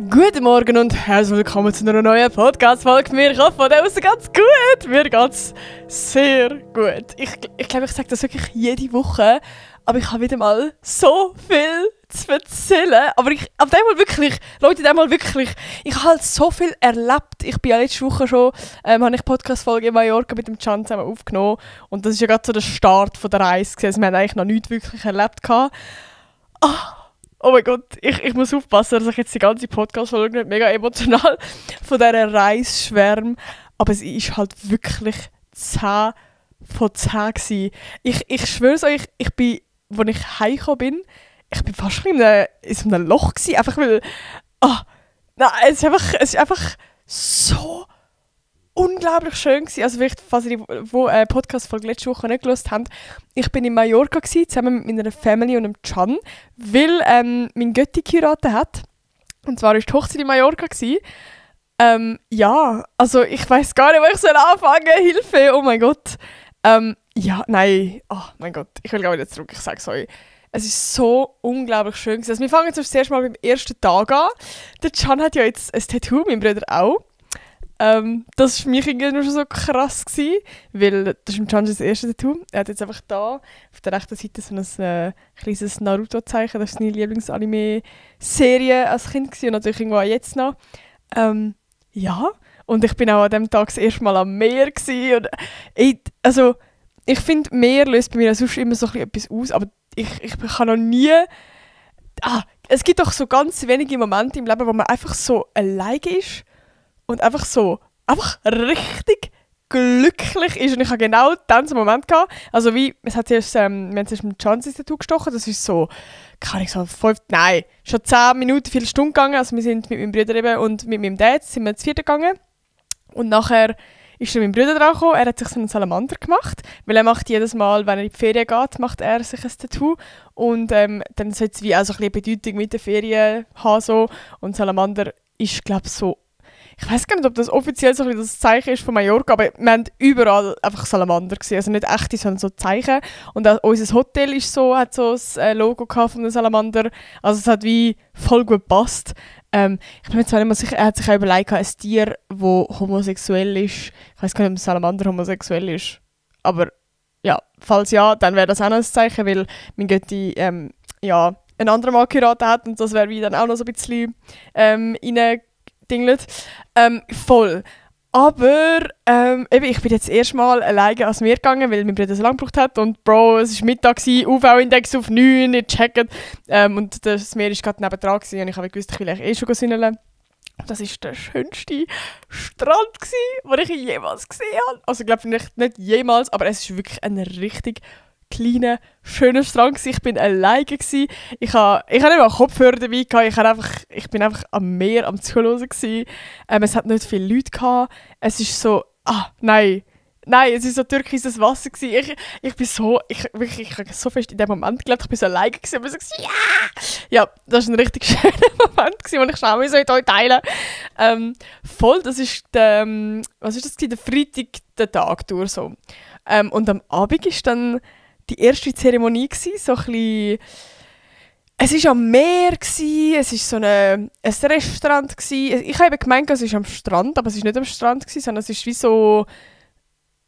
Guten Morgen und herzlich willkommen zu einer neuen Podcast-Folge. Mir geht von außen ganz gut. Mir geht's sehr gut. Ich glaube, ich sage das wirklich jede Woche, aber ich habe wieder mal so viel zu erzählen. Aber ich habe wirklich, ich habe halt so viel erlebt. Ich bin ja letzte Woche schon, habe ich Podcast-Folge in Mallorca mit dem Can zusammen aufgenommen. Und das ist ja gerade so der Start von der Reise gewesen. Also wir haben eigentlich noch nichts wirklich erlebt. Oh mein Gott, ich muss aufpassen, dass ich jetzt die ganze Podcast-Folge nicht mega emotional von dieser Reise schwärme. Aber es ist halt wirklich 10 von 10 gewesen. Ich schwöre es euch, als ich heimgekommen bin, ich bin fast in so einem Loch gewesen, einfach weil... es ist einfach so unglaublich schön gewesen. Also vielleicht, falls ihr die Podcast-Folge letzte Woche nicht gehört habt, ich bin in Mallorca gewesen, zusammen mit meiner Family und dem Can, weil mein Götti geheiratet hat. Und zwar war die Hochzeit in Mallorca gewesen. Also ich weiss gar nicht, wo ich anfangen soll. Hilfe, oh mein Gott. Oh mein Gott, ich will gar nicht zurück, ich sage es euch. Es ist so unglaublich schön gewesen. Also wir fangen jetzt zuerst mal beim ersten Tag an. Der Can hat ja jetzt ein Tattoo, mein Bruder auch. Das war für mich irgendwie schon so krass gewesen, weil das ist im Can das erste Tattoo. Er hat jetzt einfach da auf der rechten Seite so ein kleines Naruto-Zeichen. Das ist seine Lieblings-Anime-Serie als Kind gewesen und natürlich irgendwo jetzt noch. Und ich bin auch an dem Tag das erste Mal am Meer gewesen. Und ich finde, Meer löst bei mir sonst immer so etwas aus, aber ich kann noch nie... es gibt doch so ganz wenige Momente im Leben, wo man einfach so alleine ist und einfach richtig glücklich ist. Und ich habe genau dann so einen Moment gehabt. Also wir haben zuerst mit Can ins Tattoo gestochen. Das ist so, schon 10 Minuten, 4 Stunden gegangen. Also wir sind mit meinem Bruder eben und mit meinem Dad sind wir ins vierte gegangen. Und nachher ist dann mein Bruder dran gekommen. Er hat sich so einen Salamander gemacht. Weil er macht jedes Mal, wenn er in die Ferien geht, macht er sich ein Tattoo. Und dann sollte es wie auch so ein bisschen Bedeutung mit den Ferien haben. So. Und Salamander ist, glaube ich, so... Ich weiß gar nicht, ob das offiziell so ein bisschen das Zeichen ist von Mallorca, aber wir haben überall einfach Salamander gesehen. Also nicht echte, sondern so Zeichen. Und auch unser Hotel hat so ein Logo von einem Salamander. Also es hat wie voll gut gepasst. Ich bin mir zwar nicht mehr sicher, er hat sich auch überlegt, ein Tier, das homosexuell ist. Ich weiß gar nicht, ob ein Salamander homosexuell ist. Aber ja, falls ja, dann wäre das auch noch ein Zeichen, weil mein Götti einen anderen Mann geheiratet hat und das wäre wie dann auch noch so ein bisschen reingedingelt. Voll. Aber ich bin jetzt erstmal alleine ans Meer gegangen, weil mein Bruder so lange gebraucht hat. Und Bro, es war Mittag, UV-Index auf 9, ihr checkt. Und das Meer war gerade nebendran und ich habe gewusst, ich will eigentlich schon sünneln. Das war der schönste Strand, den ich jemals gesehen habe. Also ich glaube nicht jemals, aber es ist wirklich ein richtig kleiner, schöner Strand gewesen. Ich bin alleine gewesen. Ich habe nicht mal Kopfhörer dabei gehabt. Ich bin einfach am Meer am Zuhören gewesen. Es hat nicht viele Leute gehabt. Es ist so, es ist so türkises Wasser gewesen. Ich habe so fest in dem Moment geglaubt, ich bin so alleine gewesen. Und ich so, ja, das war ein richtig schöner Moment gewesen, den ich schnell mit euch teilen. Voll, das ist der Freitag, der Tag durch so. Und am Abend ist dann die erste Zeremonie gsi, so ein bisschen. Es war am Meer, es war so ein Restaurant. Ich habe gemeint, es ist am Strand, aber es war nicht am Strand, sondern es ist wie so,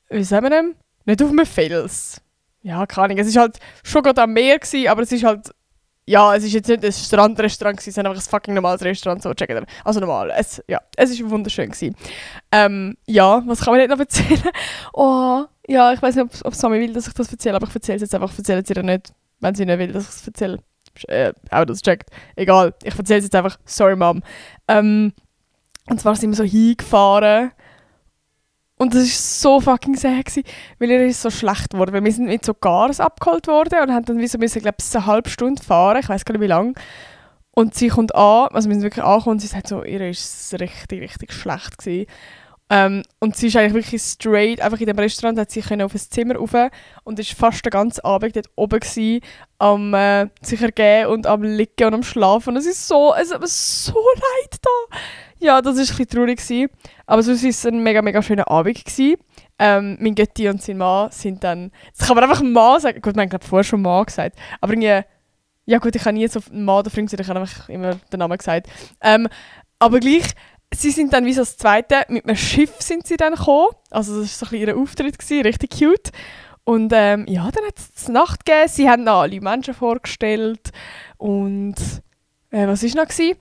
wie sagen wir denn? Nicht auf einem Fels. Ja, keine Ahnung. Es war halt schon gerade am Meer, aber es ist halt, es ist jetzt nicht ein Strandrestaurant, sondern einfach ein fucking normales Restaurant, so checken. Also normal. Es war wunderschön gewesen. Was kann man nicht noch erzählen? Ich weiß nicht, ob Sami will, dass ich das erzähle, aber ich erzähle es jetzt einfach. Erzählen sie ihr nicht, wenn sie nicht will, dass ich es erzähle. Auch das checkt. Egal, ich erzähle es jetzt einfach. Sorry, Mom. Und zwar sind wir so hingefahren. Und das war so fucking sad, weil ihr ist so schlecht geworden. Weil wir sind mit so Cars abgeholt worden und haben dann wie so müssen, glaube ich, eine halbe Stunde fahren. Ich weiß gar nicht, wie lange. Und sie kommt an, also wir sind wirklich angekommen und sie sagt so, ihr ist richtig, richtig schlecht gewesen. Und sie ist eigentlich wirklich straight, einfach in dem Restaurant hat sie auf ein Zimmer rauf und ist fast den ganzen Abend dort oben gewesen, am sich ergeben und am Liegen und am Schlafen. Und es hat mir so leid da. Ja, das war ein bisschen traurig gewesen. Aber sonst war es ein mega, mega schöner Abend gewesen. Mein Götti und sein Mann sind dann, jetzt kann man einfach Mann sagen, gut, man hat glaube vorher schon Mann gesagt, aber irgendwie, Ja gut, ich habe nie so einen Mann oder Freund gesehen, ich habe einfach immer den Namen gesagt. Aber gleich, sie sind dann wie so das Zweite, mit einem Schiff sind sie dann gekommen. Also das war so ein bisschen ihr Auftritt, gewesen, richtig cute. Und ja, dann hat es die Nacht gegeben, sie haben noch alle Menschen vorgestellt. Und was war noch? Gewesen?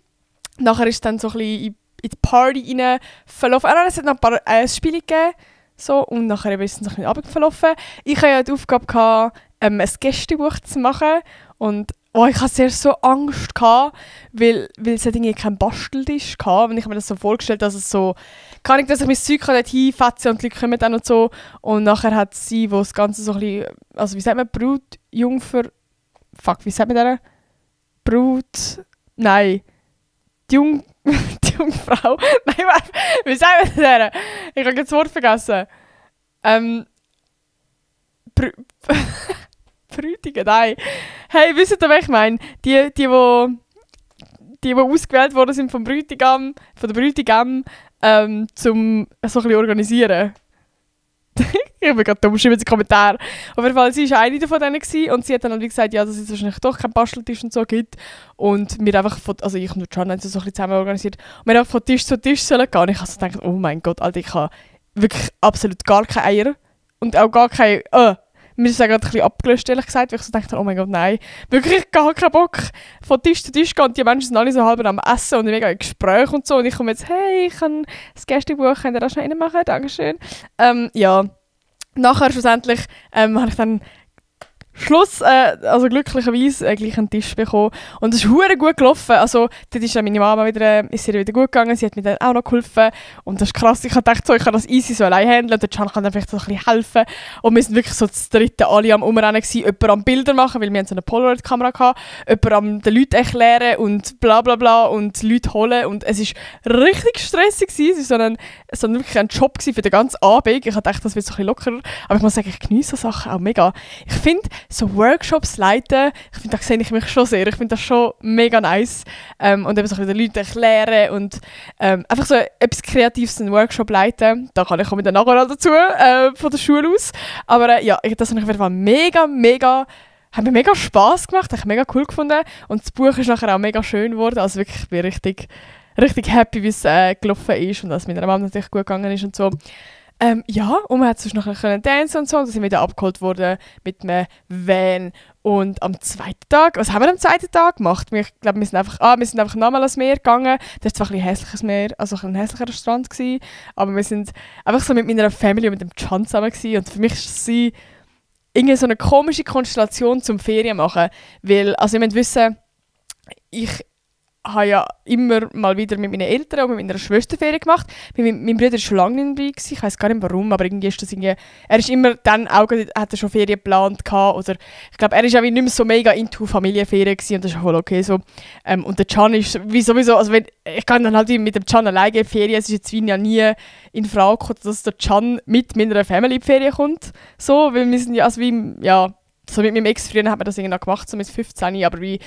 Nachher ist es dann so ein bisschen in die Party rein verlaufen. Es hat noch ein paar Spiele gegeben. So, und nachher ist es so ein bisschen runtergelaufen. Ich hatte ja die Aufgabe, ein Gästebuch zu machen. Und ich hatte sehr so Angst, weil es irgendwie keinen Basteltisch hatte. Und ich habe mir das so vorgestellt, dass es so... Kann ich, dass ich mein Zeug dort hinfetze und die Leute kommen dann und so. Und nachher hat sie, wo das Ganze so ein bisschen... Also wie sagt man? Brutjungfer... Fuck, wie sagt man das? Nein. Die Jungfrau... Nein, wie sagt man das? Ich habe das Wort vergessen. Brütige, nein. Hey, wisst ihr, was ich meine? Die ausgewählt worden sind von der Bräutigam, zum so ein bisschen organisieren. Ich habe gerade dumm geschrieben in den Kommentaren. Auf jeden Fall, sie war eine von denen gewesen, und sie hat dann halt gesagt, ja, dass es wahrscheinlich doch keinen Basteltisch und so gibt. Und wir einfach also ich und Can haben so ein bisschen zusammen organisiert. Und wir haben von Tisch zu Tisch sollen gehen. Und ich habe so gedacht, oh mein Gott, Alter, ich habe wirklich absolut gar keine Eier. Und auch gar keine, mir ist es gerade ein bisschen abgelöscht, ehrlich gesagt, weil ich so dachte, oh mein Gott, nein. Wirklich gar keinen Bock. Von Tisch zu Tisch gehen, und die Menschen sind alle so halb am Essen und mega im Gespräch und so. Und ich komme jetzt, hey, ich kann das Gästebuch, könnt ihr das schnell reinmachen? Dankeschön. Ja. Nachher schlussendlich habe ich dann also glücklicherweise gleich einen Tisch bekommen. Und es ist verdammt gut gelaufen. Also, dort ist dann meine Mama ist ihr wieder gut gegangen. Sie hat mir dann auch noch geholfen. Und das ist krass. Ich dachte so, ich kann das easy so allein handeln. Und der Can kann dann vielleicht so ein bisschen helfen. Und wir sind wirklich so das Dritte alle am Umrennen gewesen. Jemand am Bilder machen, weil wir so eine Polaroid-Kamera hatten. Jemand am den Leuten erklären und bla bla bla und Leute holen. Und es war richtig stressig gewesen. Es war wirklich ein Job gewesen für den ganzen Abend. Ich dachte, das wird so ein bisschen lockerer. Aber ich muss sagen, ich genieße so Sachen auch mega. Ich finde, so Workshops leiten, ich finde, da sehe ich mich schon sehr. Ich finde das schon mega nice. Und eben so den Leuten erklären und einfach so etwas Kreatives, einen Workshop leiten. Da kann ich auch mit der nachher dazu, von der Schule aus. Aber ja, das habe ich auf jeden Fall hat mir mega Spass gemacht, habe ich mega cool gefunden. Und das Buch ist nachher auch mega schön geworden. Also wirklich, ich bin richtig, richtig happy, wie es gelaufen ist und dass es mit meiner Mama natürlich gut gegangen ist und so. Ja, und man hat sonst noch tanzen und so. Und dann sind wir wieder abgeholt worden mit einem Van. Und am zweiten Tag, was haben wir am zweiten Tag gemacht? Ich glaube, wir sind einfach nochmal ans Meer gegangen. Das war zwar ein hässliches Meer, also ein hässlicher Strand gewesen, aber wir sind einfach so mit meiner Family und mit dem Can zusammen gewesen. Und für mich ist sie irgendwie so eine komische Konstellation zum Ferien machen. Weil, also ihr müsst wissen, ich habe ja immer mal wieder mit meinen Eltern und mit meiner Schwester Ferien gemacht. Mein Bruder war schon lange nicht dabei, ich weiß gar nicht warum, aber irgendwie ist das irgendwie... Er ist immer dann auch, hat er schon Ferien geplant gehabt, oder ich glaube, er ist auch nicht mehr so mega into Familienferien gewesen, und das ist voll okay so. Und der Can ist wie sowieso, also ich kann dann halt mit dem Can alleine in die Ferien, es ist jetzt ja nie in Frage gekommen, dass der Can mit meiner Family in die Ferien kommt, so, weil wir sind ja, also wie, ja... So mit meinem Ex früher hat man das irgendwie noch gemacht, so mit 15, aber wir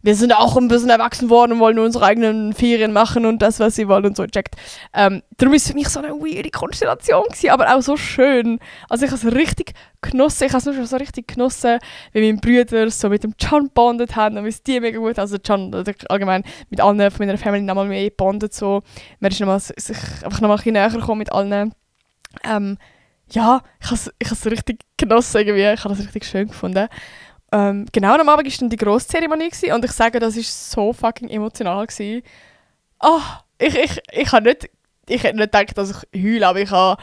sind auch ein bisschen erwachsen worden und wollen nur unsere eigenen Ferien machen und das, was sie wollen und so, checkt. Darum war es für mich so eine weirde Konstellation gewesen, aber auch so schön. Also ich habe es richtig genossen, so richtig genossen, wie meine Brüder so mit dem Can bondet haben und es die mega gut, also Can allgemein mit allen von meiner Familie nochmal mehr bondet, so. Man ist sich einfach nochmal ein bisschen näher gekommen mit allen. Ja, ich habe es richtig genossen irgendwie. Ich habe das richtig schön gefunden. Genau, am Abend war dann die Grosszeremonie und ich sage, das war so fucking emotional gewesen. Ich hätte nicht gedacht, dass ich heule, aber ich habe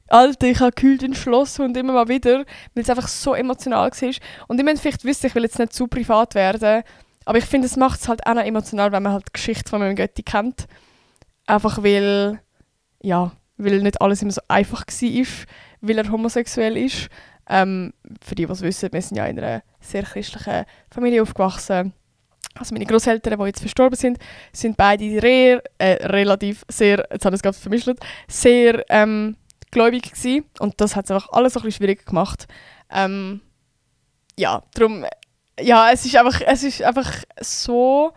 geheult in Schloss und immer mal wieder, weil es einfach so emotional war. Und ich möchte vielleicht wissen, ich will jetzt nicht zu privat werden, aber ich finde, es macht es halt auch noch emotional, wenn man halt die Geschichte von meinem Götti kennt. Einfach weil nicht alles immer so einfach war, weil er homosexuell ist. Für die es wissen, wir sind ja in einer sehr christlichen Familie aufgewachsen. Also meine Großeltern, die jetzt verstorben sind beide relativ sehr, jetzt habe ich es gerade vermischt, sehr gläubig gewesen. Und das hat es einfach alles so ein bisschen schwierig gemacht. Darum, es ist einfach so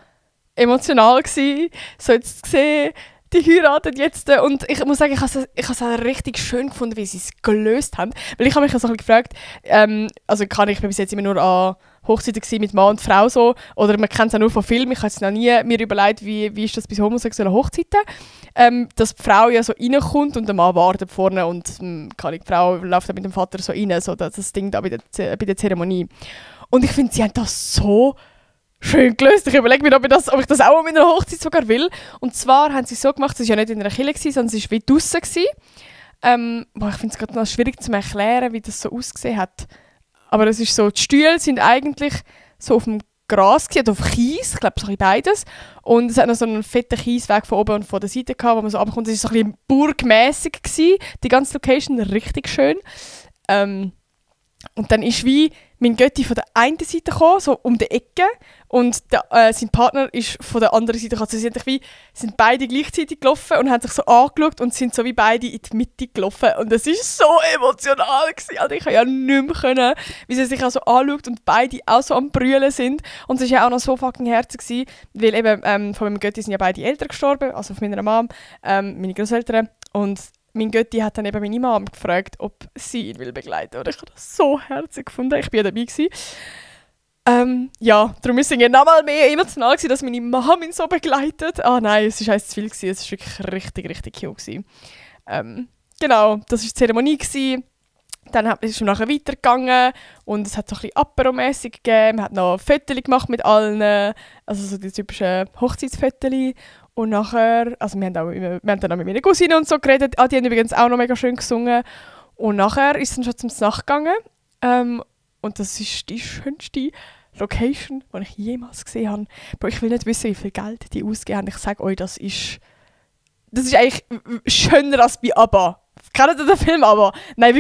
emotional gewesen, so jetzt zu sehen, die heiraten jetzt. Und ich muss sagen, ich habe es auch richtig schön gefunden, wie sie es gelöst haben. Weil ich habe mich so ein bisschen gefragt, ich bin bis jetzt immer nur an Hochzeiten gewesen mit Mann und Frau so. Oder man kennt es auch nur von Filmen. Ich habe es noch nie mir überlegt, wie ist das bei homosexuellen Hochzeiten. Dass die Frau ja so reinkommt und der Mann wartet vorne und die Frau läuft dann mit dem Vater so rein. So das Ding da bei der Zeremonie. Und ich finde, sie haben das so schön gelöst. Ich überlege mir, ob ich das auch an meiner Hochzeit sogar will. Und zwar haben sie es so gemacht, es war ja nicht in einer Kirche, sondern es war wie draussen. Ich finde es gerade noch schwierig zu erklären, wie das so ausgesehen hat. Aber es ist so, die Stühle sind eigentlich so auf dem Gras oder auf Kies, ich glaube so ein bisschen beides. Und es hat noch so einen fetten Kiesweg von oben und von der Seite gehabt, wo man so runterkommt. Es war so ein bisschen burgmässig gewesen, die ganze Location, richtig schön. Und dann ist wie mein Götti von der einen Seite gekommen, so um die Ecke, und sein Partner ist von der anderen Seite gekommen. Also sie sind beide gleichzeitig gelaufen und haben sich so angeschaut und sind so wie beide in die Mitte gelaufen. Und es war so emotional gewesen. Also ich konnte ja nicht mehr können, wie sie sich auch so anschaut und beide auch so am Brüllen sind. Und es war ja auch noch so fucking herzig gewesen, weil eben von meinem Götti sind ja beide Eltern gestorben, also von meiner Mom, meine Großeltern. Und mein Götti hat dann eben meine Mom gefragt, ob sie ihn begleiten will. Und ich habe das so herzig gefunden. Ich war ja dabei gewesen. Darum ist es noch mal mehr emotional gewesen, dass meine Mom ihn so begleitet. Nein, es war zu viel gewesen. Es war wirklich richtig, richtig cute gewesen. Genau, das war die Zeremonie gewesen. Dann ist es nachher weitergegangen und es hat so ein bisschen Apero-mässig gegeben. Man hat noch Fotos gemacht mit allen, also so die typischen Hochzeitsfotos. Und nachher, also wir haben dann auch mit meinen Cousinen und so geredet. Die haben übrigens auch noch mega schön gesungen. Und nachher ist es dann schon zum Nacht gegangen. Und das ist die schönste Location, die ich jemals gesehen habe. Aber ich will nicht wissen, wie viel Geld die ausgegeben haben. Ich sage euch, das ist eigentlich schöner als bei ABBA. Kennt ihr den Film ABBA? Nein,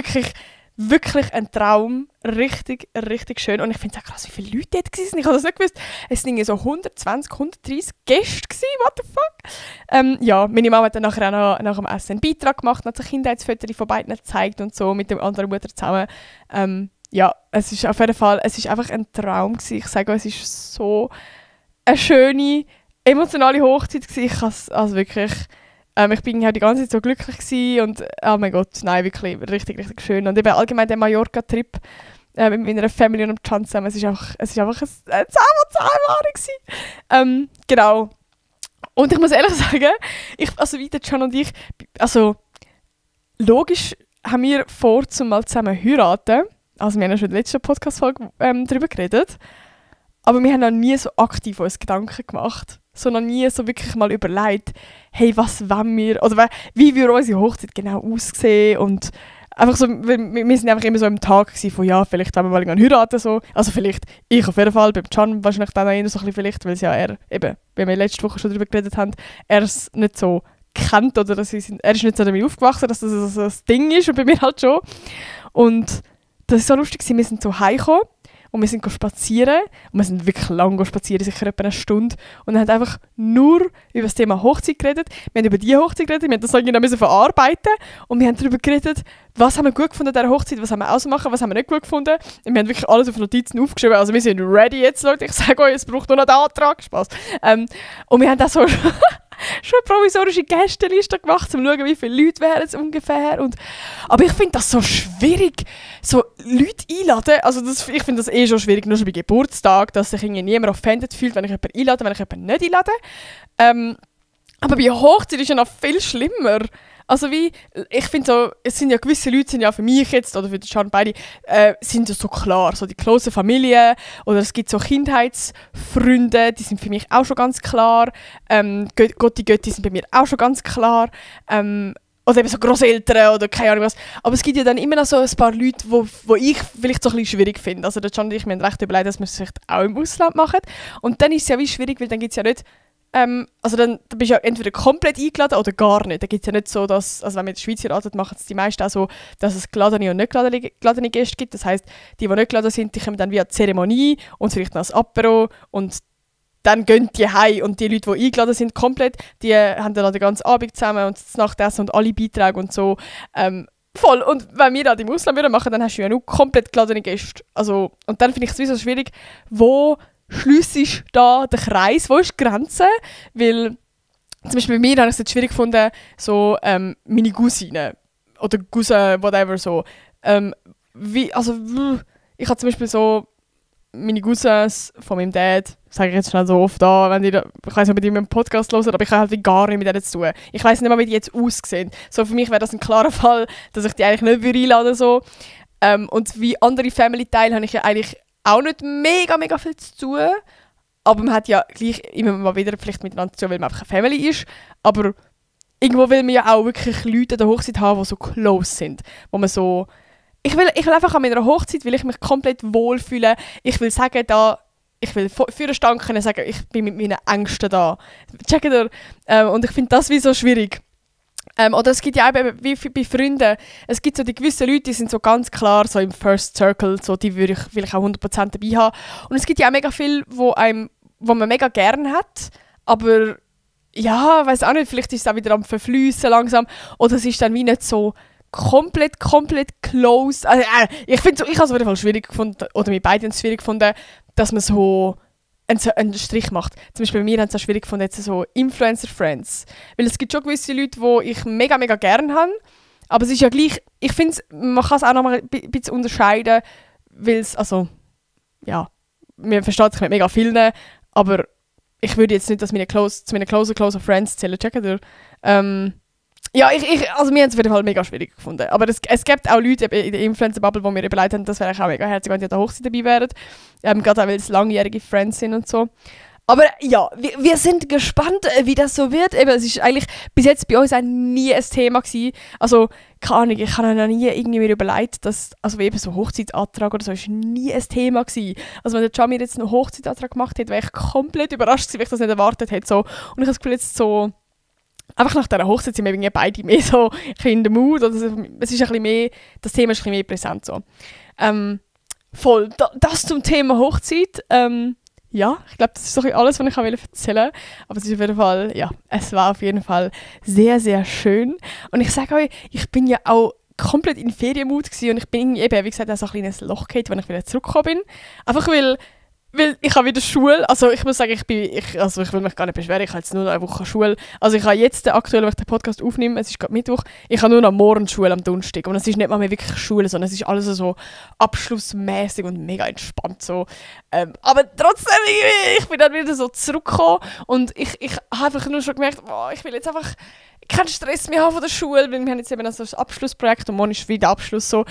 wirklich ein Traum. Richtig, richtig schön. Und ich finde es auch krass, wie viele Leute dort waren. Ich habe das nicht gewusst. Es waren so 120, 130 Gäste gewesen. What the fuck? Meine Mama hat dann nachher auch noch nach dem Essen einen Beitrag gemacht, hat sich Kindheitsfotos von beiden gezeigt und so, mit der anderen Mutter zusammen. Es ist auf jeden Fall, es ist einfach ein Traum gewesen. Ich sage euch, es ist so eine schöne, emotionale Hochzeit gewesen. Ich kann es also wirklich... ich bin halt die ganze Zeit so glücklich gewesen und oh mein Gott, nein, wirklich richtig, richtig schön. Und eben allgemein der Mallorca-Trip mit meiner Family und dem Can zusammen, es ist einfach ein 10 von 10 gewesen. Genau. Und ich muss ehrlich sagen, wie der Can und ich, also logisch haben wir vor, zum mal zusammen heiraten. Also wir haben ja schon in der letzten Podcast-Folge darüber geredet. Aber wir haben noch nie so aktiv uns Gedanken gemacht. So noch nie so wirklich mal überlegt, hey, was wollen wir, oder wie würde unsere Hochzeit genau aussehen. Und einfach so, wir sind einfach immer so im Tag von, ja, vielleicht wollen wir mal irgendwann heiraten. So. Also vielleicht, ich auf jeden Fall, beim Can wahrscheinlich dann auch eher so ein bisschen vielleicht, weil es ja eben, wie wir letzte Woche schon darüber geredet haben, er es nicht so kennt, oder er ist nicht so damit aufgewachsen, dass das so ein Ding ist, und bei mir halt schon. Und das war so lustig, wir sind so heimgekommen und wir sind spazieren. Und wir sind wirklich lange spazieren, sicher etwa eine Stunde. Und haben einfach nur über das Thema Hochzeit geredet. Wir haben über die Hochzeit geredet, wir haben das irgendwie verarbeiten. Und wir haben darüber geredet, was haben wir gut gefunden an dieser Hochzeit, was haben wir ausmachen, was haben wir nicht gut gefunden. Und wir haben wirklich alles auf Notizen aufgeschrieben. Also wir sind ready jetzt, Leute. Ich sage euch, es braucht nur noch den Antrag. Spaß. Und wir haben auch so schon eine provisorische Gästeliste gemacht, um zu schauen, wie viele Leute wären es ungefähr. Aber ich finde das so schwierig, so Leute einladen. Also ich finde das schon schwierig, nur schon bei Geburtstag, dass sich niemand offended fühlt, wenn ich jemanden einlade, wenn ich jemanden nicht einlade. Aber bei Hochzeit ist ja noch viel schlimmer. Also ich finde so, es sind ja gewisse Leute, sind ja für mich jetzt, oder für die Can beide, sind ja so klar, so die close Familie, oder es gibt so Kindheitsfreunde, die sind für mich auch schon ganz klar, Götti sind bei mir auch schon ganz klar, oder eben so Grosseltern oder keine Ahnung was. Aber es gibt ja dann immer noch so ein paar Leute, wo ich vielleicht so ein bisschen schwierig finde. Also der Can und ich, wir haben recht überlegt, dass wir es vielleicht auch im Ausland machen. Und dann ist es ja wie schwierig, weil dann gibt es ja nicht, also dann bist du ja entweder komplett eingeladen oder gar nicht. Da gibt es ja nicht so, dass, also wenn wir in der Schweiz heiraten, machen es die meisten auch so, dass es geladene und nicht geladene Gäste gibt. Das heisst, die nicht geladen sind, die kommen dann via Zeremonie und vielleicht noch ein Apero und dann gehen die heim. Und die Leute, die eingeladen sind, komplett, die haben dann den ganzen Abend zusammen und das Nachtessen und alle Beiträge und so. Voll. Und wenn wir das im Ausland würden machen, dann hast du ja nur komplett geladene Gäste. Also, und dann finde ich es sowieso schwierig, wo schliessest da den Kreis, wo ist die Grenze? Weil zum Beispiel bei mir habe ich es jetzt schwierig gefunden, so meine Cousine oder Cousin, whatever so. Ich habe zum Beispiel so meine Cousins von meinem Dad, sage ich jetzt schnell so oft da, wenn ich weiss nicht, ob die meinen Podcast hören, aber ich habe halt gar nicht mit denen zu tun. Ich weiss nicht mal, wie die jetzt aussehen. So, für mich wäre das ein klarer Fall, dass ich die eigentlich nicht einladen würde. So. Und wie andere Family-Teile habe ich ja eigentlich auch nicht mega viel zu tun. Aber man hat ja gleich immer mal wieder vielleicht miteinander zu tun, weil man einfach eine Family ist. Aber irgendwo will man ja auch wirklich Leute an der Hochzeit haben, die so close sind. Wo man so... Ich will einfach an meiner Hochzeit, will ich mich komplett wohlfühlen. Ich will sagen, ich will für den Stand können sagen, ich bin mit meinen Ängsten da. Checkt ihr? Und ich finde das wie so schwierig. Oder es gibt ja auch wie bei Freunden, es gibt so die gewissen Leute, die sind so ganz klar so im First Circle, so die will ich auch 100% dabei haben. Und es gibt ja auch mega viel, wo man mega gerne hat, aber ja, ich weiss auch nicht, vielleicht ist es auch wieder am Verfliessen langsam oder es ist dann wie nicht so komplett close. Also, ich habe es auf jeden Fall schwierig gefunden, oder wir beide haben es schwierig gefunden, dass man so einen Strich macht. Zum Beispiel bei mir haben es auch schwierig gefunden, jetzt so Influencer-Friends. Weil es gibt schon gewisse Leute, die ich mega gerne habe, aber es ist ja gleich, ich finde, man kann es auch noch mal ein bisschen unterscheiden, weil es, also, ja, man versteht sich mit mega vielen, aber ich würde jetzt nicht, dass meine zu meinen closer Friends zählen, checken ihr? Ja, also wir haben es auf jeden Fall mega schwierig gefunden. Aber es gibt auch Leute in der Influencer-Bubble, die mir überlegt haben, das wäre auch mega herzig, wenn die an der Hochzeit dabei wären. Gerade auch, weil es langjährige Friends sind und so. Aber ja, wir sind gespannt, wie das so wird. Eben, es ist eigentlich bis jetzt bei uns auch nie ein Thema gewesen. Also, keine Ahnung, ich habe noch nie irgendwie mir überlegt, dass, also eben so Hochzeitsantrag oder so, ist nie ein Thema gewesen. Also wenn der Jamir jetzt einen Hochzeitsantrag gemacht hätte, wäre ich komplett überrascht gewesen, weil ich das nicht erwartet hätte. So. Und ich habe das Gefühl, jetzt so... Einfach nach dieser Hochzeit sind wir irgendwie beide mehr so in der Mood. Oder es ist ein bisschen mehr, das Thema ist ein bisschen mehr präsent. So. Voll. Das zum Thema Hochzeit. Ja, ich glaube, das ist so alles, was ich erzählen wollte. Aber es ist auf jeden Fall, ja, es war auf jeden Fall sehr, sehr schön. Und ich sage euch, ich bin ja auch komplett in Ferienmut gewesen und ich bin eben, wie gesagt, auch so ein kleines Loch gehabt, wenn ich wieder zurückgekommen bin. Einfach weil ich habe wieder Schule, also ich muss sagen, ich will mich gar nicht beschweren, ich habe jetzt nur noch eine Woche Schule. Also ich habe jetzt aktuell, wenn ich den Podcast aufnehme, es ist gerade Mittwoch, ich habe nur noch morgen Schule am Donnerstag. Und es ist nicht mal mehr wirklich Schule, sondern es ist alles so abschlussmäßig und mega entspannt so. Aber trotzdem, ich bin dann wieder so zurückgekommen und ich habe einfach nur schon gemerkt, ich will jetzt einfach keinen Stress mehr haben von der Schule, weil wir haben jetzt eben also das Abschlussprojekt und morgen ist wieder Abschluss so.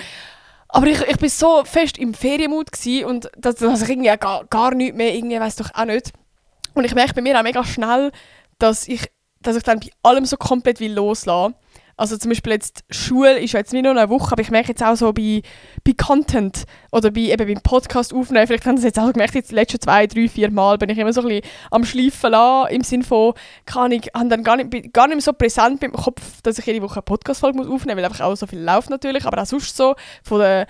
Aber ich war so fest im Ferienmut und dass ich irgendwie gar nichts mehr, irgendwie weiss doch auch nicht. Und ich merke bei mir auch mega schnell, dass ich dann bei allem so komplett loslassen will. Also zum Beispiel jetzt, Schule ist ja jetzt nicht nur eine Woche, aber ich merke jetzt auch so bei Content oder beim Podcast aufnehmen, vielleicht haben Sie es jetzt auch gemerkt, jetzt die letzten 2, 3, 4 Mal bin ich immer so ein bisschen am Schleifen lassen, im Sinne von, habe dann gar nicht mehr so präsent mit dem Kopf, dass ich jede Woche eine Podcast-Folge aufnehmen muss, weil einfach auch so viel läuft natürlich, aber auch sonst so von der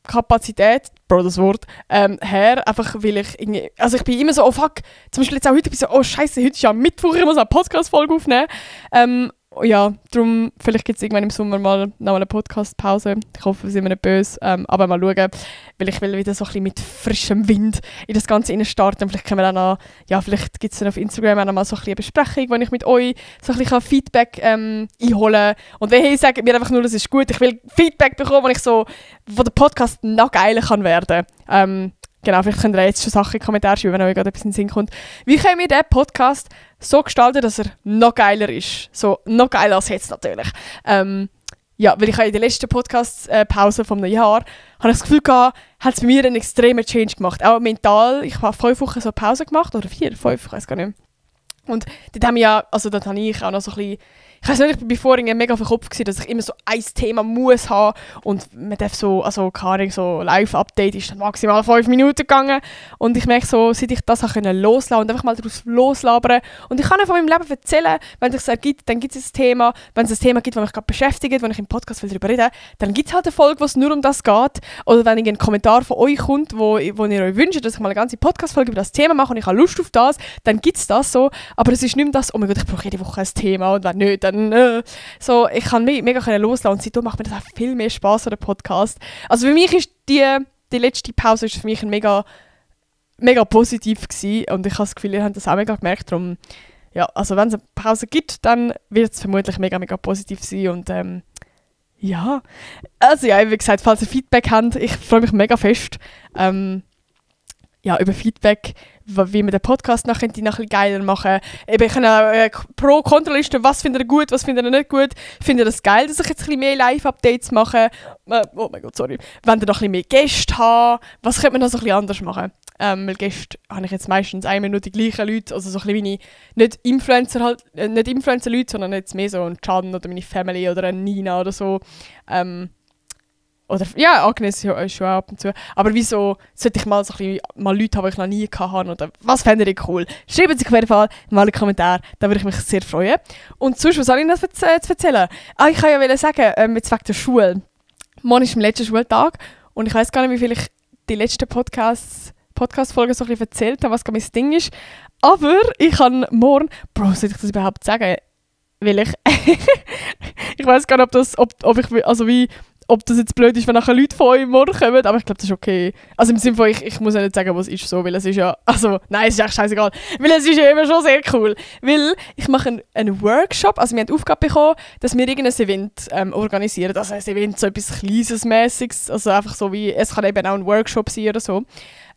Kapazität, Bro, das Wort, her, einfach weil ich irgendwie, also ich bin immer so, oh fuck, zum Beispiel jetzt auch heute, bin ich so, oh scheiße, heute ist ja Mittwoch, ich muss eine Podcast-Folge aufnehmen. Ja, darum, vielleicht gibt es irgendwann im Sommer mal noch eine Podcast-Pause. Ich hoffe, wir sind mir nicht böse, aber mal schauen, weil ich will wieder so ein bisschen mit frischem Wind in das Ganze starten. Vielleicht können wir auch noch, ja, vielleicht gibt es dann auf Instagram auch noch mal so ein bisschen eine Besprechung, wo ich mit euch so ein bisschen Feedback einholen kann. Und wenn ihr sagt mir einfach nur, das ist gut, ich will Feedback bekommen, wo der Podcast noch geiler kann werden. Genau, vielleicht könnt ihr jetzt schon Sachen in die Kommentare schreiben, wenn euch gerade etwas in den Sinn kommt. Wie können wir diesen Podcast so gestalten, dass er noch geiler ist? So, noch geiler als jetzt natürlich. Ja, weil ich in der letzten Podcast-Pause von einem Jahr habe ich das Gefühl gehabt, hat es bei mir einen extremen Change gemacht. Auch mental. Ich habe 5 Wochen so Pause gemacht, oder 4, 5, ich weiß gar nicht mehr. Und dort haben wir ja, also dort habe ich auch noch so ein bisschen, ich weiß nicht, ich war vorhin mega verkopft gewesen, dass ich immer so ein Thema muss haben und man darf so, also keine Ahnung, so Live-Update ist dann maximal 5 Minuten gegangen und ich merke so, seit ich das auch loslassen konnte und einfach mal daraus loslabern und ich kann auch von meinem Leben erzählen, wenn es ergibt, dann gibt es ein Thema, wenn es ein Thema gibt, das mich gerade beschäftigt, wenn ich im Podcast darüber rede, dann gibt es halt eine Folge, wo es nur um das geht oder wenn ein Kommentar von euch kommt, wo ihr euch wünscht, dass ich mal eine ganze Podcast-Folge über das Thema mache und ich habe Lust auf das, dann gibt es das so, aber es ist nicht mehr das, oh mein Gott, ich brauche jede Woche ein Thema und wenn nicht, dann so, ich kann mega loslassen und seitdem macht mir das auch viel mehr Spass an der Podcast. Also für mich ist die letzte Pause ist für mich ein mega positiv gewesen und ich habe das Gefühl, ihr habt das auch mega gemerkt, darum, ja, also wenn es eine Pause gibt, dann wird es vermutlich mega positiv sein und Ja, also ja, wie gesagt, falls ihr Feedback habt, ich freue mich mega fest über Feedback, wie wir den Podcast noch ein bisschen geiler machen. Eben, ich kann auch Pro-Kontralisten, was findet ihr gut, was findet ihr nicht gut. Findet ihr es geil, dass ich jetzt ein bisschen mehr Live-Updates mache? Oh mein Gott, sorry. Wenn ihr noch ein bisschen mehr Gäste habt, was könnte man noch so ein bisschen anders machen? Weil Gäste habe ich jetzt meistens einmal nur die gleichen Leute, also so ein bisschen wie nicht Influencer-Leute, sondern jetzt mehr so ein Can oder meine Family oder eine Nina oder so. Oder, ja, Agnes ist schon ab und zu. Aber wieso sollte ich mal so ein bisschen mal Leute haben, die ich noch nie hatte? Oder was fände ich cool? Schreibt es auf jeden Fall mal in die Kommentare, da würde ich mich sehr freuen. Und sonst, was soll ich noch zu erzählen? Ich kann ja sagen, jetzt wegen der Schule. Morgen ist mein letzter Schultag und ich weiß gar nicht, wie viel ich die letzten Podcast-Folgen so ein bisschen erzählt habe, was mein Ding ist. Aber ich kann morgen... Bro, soll ich das überhaupt sagen? Weil ich... ich weiß gar nicht, ob das jetzt blöd ist, wenn nachher Leute von euch morgen kommen, aber ich glaube, das ist okay. Also im Sinne von, ich muss ja nicht sagen, was ist so, weil es ist ja, also, nein, es ist echt scheißegal, weil es ist ja immer schon sehr cool. Weil ich mache einen Workshop, also wir haben die Aufgabe bekommen, dass wir irgendein Event organisieren. Also ein Event, so etwas Kleines, Mäßiges, also einfach so wie, es kann eben auch ein Workshop sein oder so.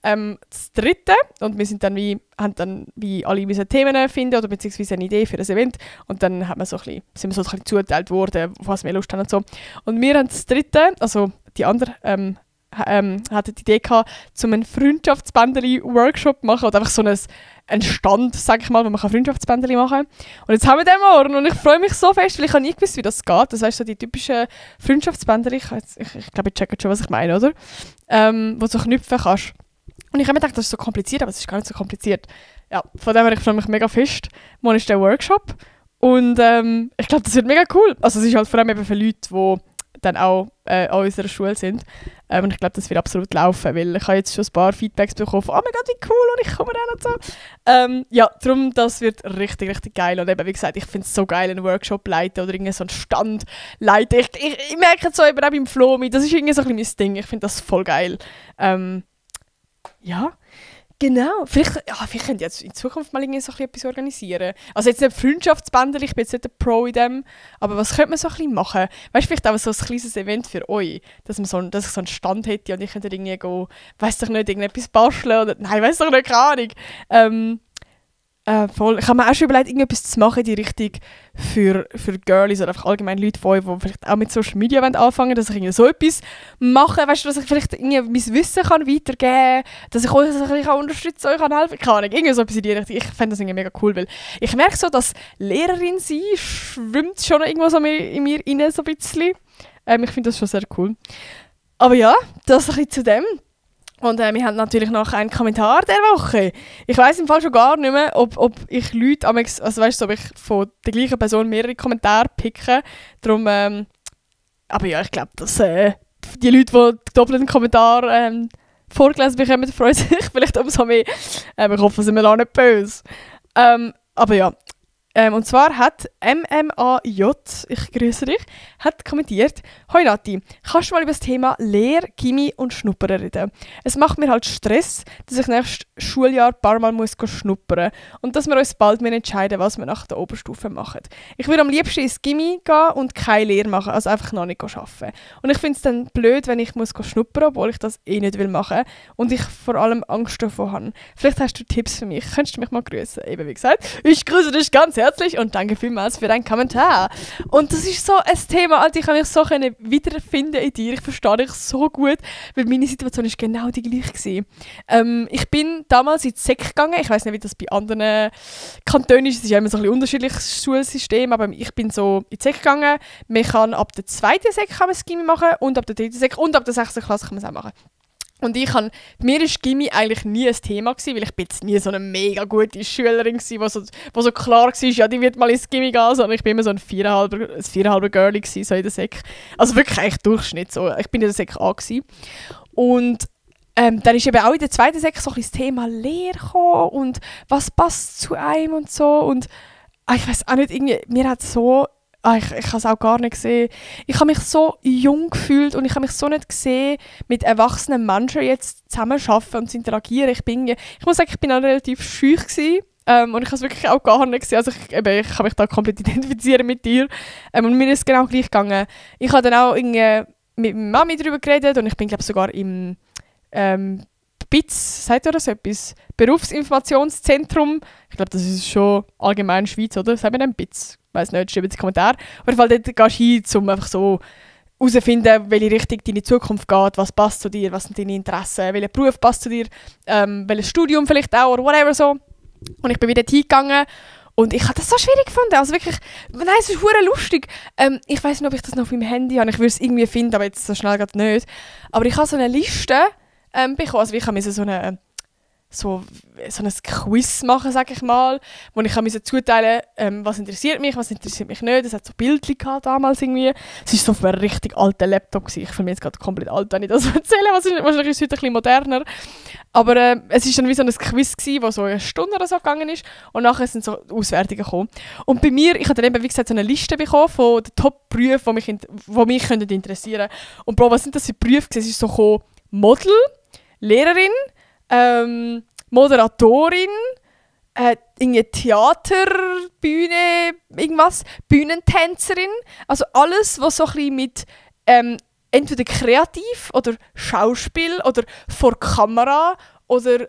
Das dritte, und wir sind dann haben dann wie alle Themen finden oder beziehungsweise eine Idee für das Event und dann sind wir so ein bisschen zugeteilt worden, was wir Lust haben und so. Und wir haben das dritte, also die anderen hatten die Idee gehabt, einen Freundschaftsbändeli-Workshop machen oder einfach so einen Stand, sag ich mal, wo man Freundschaftsbändeli machen kann. Und jetzt haben wir den morgen und ich freue mich so fest, weil ich habe nie gewusst, wie das geht. Das heißt so die typischen Freundschaftsbändeli, ich glaube, ihr checkt schon, was ich meine, oder? Wo du so knüpfen kannst. Und ich habe mir gedacht, das ist so kompliziert, aber es ist gar nicht so kompliziert. Ja, von dem her, ich freue mich mega fest. Morgen ist der Workshop und ich glaube, das wird mega cool. Also es ist halt vor allem eben für Leute, die dann auch an unserer Schule sind. Und ich glaube, das wird absolut laufen, weil ich habe jetzt schon ein paar Feedbacks bekommen von «Oh mein Gott, wie cool!» und ich komme dann und so. Ja, darum, das wird richtig, richtig geil. Und eben, wie gesagt, ich finde es so geil, einen Workshop leiten oder irgendwie so einen Stand leiten. Ich merke es so eben auch beim Flomi, das ist irgendwie so ein bisschen mein Ding. Ich finde das voll geil. Ja, genau. Vielleicht könnt ihr jetzt in Zukunft mal irgendwie so etwas organisieren. Also jetzt nicht Freundschaftsbänder, ich bin jetzt nicht der Pro in dem, aber was könnte man so ein bisschen machen? Weißt du, vielleicht auch so ein kleines Event für euch, dass ich so einen Stand hätte und ich könnte irgendwie gehen, weiss doch nicht, irgendetwas basteln oder, nein, weiss doch nicht, keine Ahnung. Voll. Ich habe mir auch schon überlegt, irgendetwas zu machen, die Richtung für Girlies oder einfach allgemein Leute von euch, die vielleicht auch mit Social Media anfangen wollen, dass ich irgendwie so etwas mache, weißt du, dass ich vielleicht irgendwie mein Wissen kann weitergeben kann, dass ich euch ein bisschen unterstützen kann, euch helfen kann. Keine Ahnung, irgendwie so etwas in die Richtung. Ich fände das irgendwie mega cool, weil ich merke so, dass Lehrerin sein schwimmt schon irgendwo so in mir rein, so ein bisschen. Ich finde das schon sehr cool. Aber ja, das ein bisschen zu dem. Und wir haben natürlich noch einen Kommentar der Woche. Ich weiss im Fall schon gar nicht mehr, ob ich Leute, also weißt du, ob ich von der gleichen Person mehrere Kommentare picke. Darum, aber ja, ich glaube, dass die Leute, die doppelten Kommentar vorgelesen bekommen, freuen sich vielleicht umso mehr. Ich hoffe, sie sind mir auch nicht böse. Aber ja. Und zwar hat MMAJ, ich grüße dich, hat kommentiert: «Hoi Nati, kannst du mal über das Thema Lehr-, Gymi und Schnuppern reden? Es macht mir halt Stress, dass ich nächstes Schuljahr ein paar Mal schnuppern muss und dass wir uns bald entscheiden, was wir nach der Oberstufe machen. Ich würde am liebsten ins Gymi gehen und keine Lehre machen, also einfach noch nicht arbeiten. Und ich finde es dann blöd, wenn ich schnuppern muss, obwohl ich das nicht machen will und ich vor allem Angst davor habe. Vielleicht hast du Tipps für mich, könntest du mich mal grüßen?» Eben wie gesagt, ich grüße dich ganz herzlich und danke vielmals für deinen Kommentar. Und das ist so ein Thema, Alter, ich kann mich so wiederfinden in dir. Ich verstehe dich so gut, weil meine Situation ist genau die gleiche. Ich bin damals in die Sek gegangen. Ich weiß nicht, wie das bei anderen Kantonen ist. Es ist ja immer so ein bisschen unterschiedliches Schulsystem, aber ich bin so in die Sek gegangen. Man kann ab der 2. Sek das Gymi machen und ab der 3. Sek und ab der 6. Klasse kann man es auch machen. Und bei mir war Gymi eigentlich nie ein Thema, weil ich jetzt nie so eine mega gute Schülerin war, wo so klar war, ja, die wird mal ins Gymi gehen, sondern ich bin immer so ein 4,5 Girlie so in der Sek. Also wirklich eigentlich Durchschnitt. So. Ich bin in der Sek A gewesen. Und dann ist eben auch in der 2. Sek so ein bisschen das Thema Lehre gekommen und was passt zu einem und so. Und ich weiß auch nicht, irgendwie, mir hat so... Ich habe es auch gar nicht gesehen. Ich habe mich so jung gefühlt und ich habe mich so nicht gesehen, mit erwachsenen Menschen jetzt zusammenzuarbeiten und zu interagieren. Ich muss sagen, ich bin auch relativ schüch gewesen. Und ich habe es wirklich auch gar nicht gesehen. Also ich kann mich da komplett identifizieren mit dir. Und mir ist es genau gleich gegangen. Ich habe dann auch irgendwie mit meiner Mami darüber geredet und ich bin, glaube ich, sogar im BITS, sagt ihr das etwas? Berufsinformationszentrum. Ich glaube, das ist schon allgemein Schweiz, oder? Sagen wir dann BITS? Ich weiss nicht, schreibt in die Kommentare. Auf jeden Fall, dort gehst du hin, um einfach so herauszufinden, welche Richtung deine Zukunft geht, was passt zu dir, was sind deine Interessen, welcher Beruf passt zu dir, welches Studium vielleicht auch oder whatever so. Und ich bin wieder hingegangen und ich habe das so schwierig gefunden. Also wirklich, nein, es ist verdammt lustig. Ich weiss nicht, ob ich das noch auf meinem Handy habe. Ich würde es irgendwie finden, aber jetzt so schnell gerade nicht. Aber ich habe so eine Liste bekommen. Also ich musste so ein Quiz machen, sage ich mal, wo ich musste zuteilen, was interessiert mich nicht. Es hat so Bildchen gehabt damals irgendwie. Es war so auf einem richtig alten Laptop gewesen. Ich fühle mich jetzt gerade komplett alt, wenn ich das erzähle. Wahrscheinlich ist es heute ein bisschen moderner. Aber es war dann wie so ein Quiz gewesen, wo so eine Stunde oder so gegangen ist. Und nachher sind so Auswertungen gekommen. Und bei mir, ich habe dann eben, wie gesagt, so eine Liste bekommen von den Top-Berufen, die mich interessieren könnten. Und Bro, was sind das für Berufe? Es ist so gekommen, Model, Lehrerin, Moderatorin, irgendwie Theaterbühne, irgendwas, Bühnentänzerin. Also alles, was so ein bisschen mit entweder kreativ oder Schauspiel oder vor Kamera oder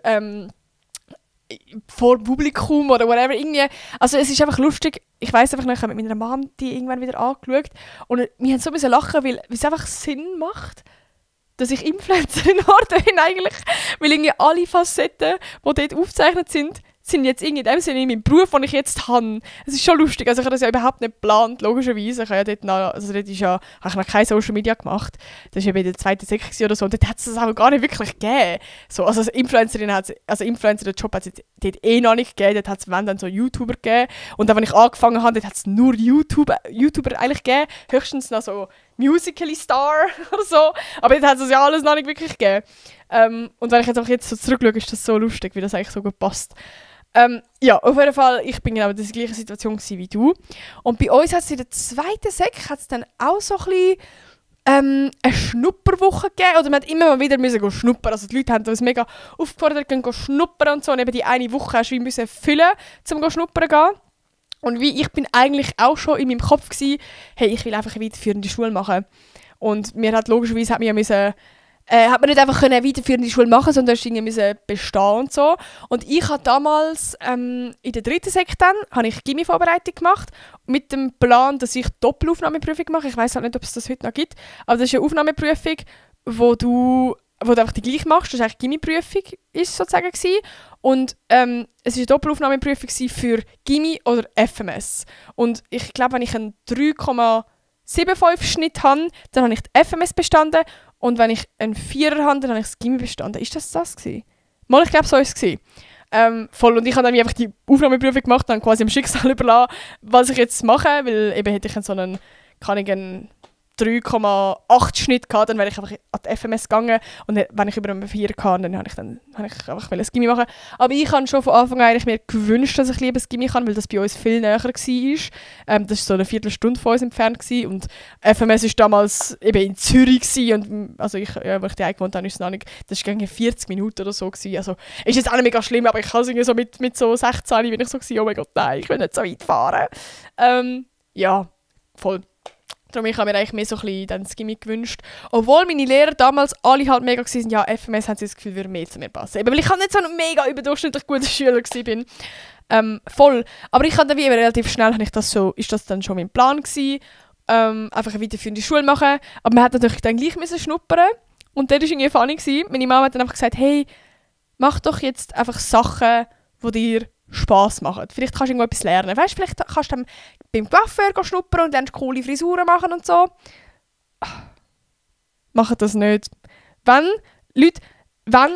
vor Publikum oder whatever. Irgendwie. Also es ist einfach lustig. Ich weiss einfach noch, ich habe mit meiner Mom die irgendwann wieder angeschaut und wir haben so ein bisschen lachen, weil es einfach Sinn macht, dass ich Influencerin geworden bin eigentlich. Weil irgendwie alle Facetten, die dort aufgezeichnet sind jetzt irgendwie in dem Sinne in meinem Beruf, den ich jetzt habe. Es ist schon lustig. Also ich habe das ja überhaupt nicht geplant, logischerweise. Ich habe ja dort noch, also dort habe ich noch keine Social Media gemacht. Das war eben in der zweiten Sektion oder so. Und dort hat es das auch gar nicht wirklich gegeben. So, also Influencer-Job hat es dort noch nicht gegeben. Dort hat es, wenn dann so YouTuber gegeben. Und dann, als ich angefangen habe, dort hat es nur YouTuber eigentlich gegeben. Höchstens noch so Musical.ly-Star oder so. Aber dort hat es ja alles noch nicht wirklich gegeben. Und wenn ich jetzt so zurückschaue, ist das so lustig, wie das eigentlich so gut passt. Ja, auf jeden Fall, ich bin genau in der gleichen Situation wie du. Und bei uns hat es in der zweiten Sek dann auch so ein bisschen eine Schnupperwoche gegeben. Oder man hat immer mal wieder müssen schnuppern. Also die Leute haben uns mega aufgefordert, gehen schnuppern und so. Und eben die eine Woche hast du müssen füllen, um schnuppern zu gehen. Und wie ich bin eigentlich auch schon in meinem Kopf gewesen, hey, ich will einfach eine weiterführende Schule machen. Und mir hat logischerweise hat man nicht einfach weiterführende Schule machen, sondern musste bestehen und so. Und ich habe damals in der dritten Sek habe ich Gymi-Vorbereitung gemacht mit dem Plan, dass ich Doppelaufnahmeprüfung mache. Ich weiss halt nicht, ob es das heute noch gibt, aber das ist eine Aufnahmeprüfung, wo du einfach die gleiche machst. Das war eigentlich Gymi-Prüfung, ist sozusagen gewesen. Und es war eine Doppelaufnahmeprüfung für Gymi oder FMS. Und ich glaube, wenn ich einen 3,75 Schnitt habe, dann habe ich die FMS bestanden. Und wenn ich einen 4er habe, dann habe ich das Gymi bestanden. Ist das gewesen? Mal, ich glaube, so war es. Voll. Und ich habe dann einfach die Aufnahmeprüfung gemacht und dann quasi dem Schicksal überlassen, was ich jetzt mache. Weil eben hätte ich so einen 3,8 Schnitt gehabt, dann wäre ich einfach an die FMS gegangen. Und wenn ich über einen 4 hatte, dann habe ich einfach das Gymi machen. Aber ich habe schon von Anfang an mir gewünscht, dass ich lieber das Gymi kann, weil das bei uns viel näher war. Das war so eine Viertelstunde von uns entfernt gewesen. Und FMS war damals eben in Zürich gewesen. Und also wo ich da gewohnt habe, ist es noch nicht, das war 40 Minuten oder so gewesen. Also ist jetzt auch nicht mega schlimm, aber ich habe so mit so 16 bin ich so gewesen, oh mein Gott, nein, ich will nicht so weit fahren. Ja, voll. Darum ich habe mir eigentlich mehr so ein bisschen das Gymi gewünscht. Obwohl meine Lehrer damals alle halt mega waren, ja, FMS haben sie das Gefühl, würde mehr zu mir passen. Eben, weil ich halt nicht so ein mega überdurchschnittlich guter Schüler war. Voll. Aber ich habe dann relativ schnell, ist das dann schon mein Plan gewesen, einfach eine weiterführende Schule machen. Aber man hat natürlich dann gleich schnuppern. Und das war irgendwie funny gewesen. Meine Mama hat dann einfach gesagt, hey, mach doch jetzt einfach Sachen, die dir Spass machen. Vielleicht kannst du irgendwo etwas lernen. Weißt, vielleicht kannst du dann beim Coiffeur schnuppern und lernst coole Frisuren machen und so. Macht das nicht. Leute, wenn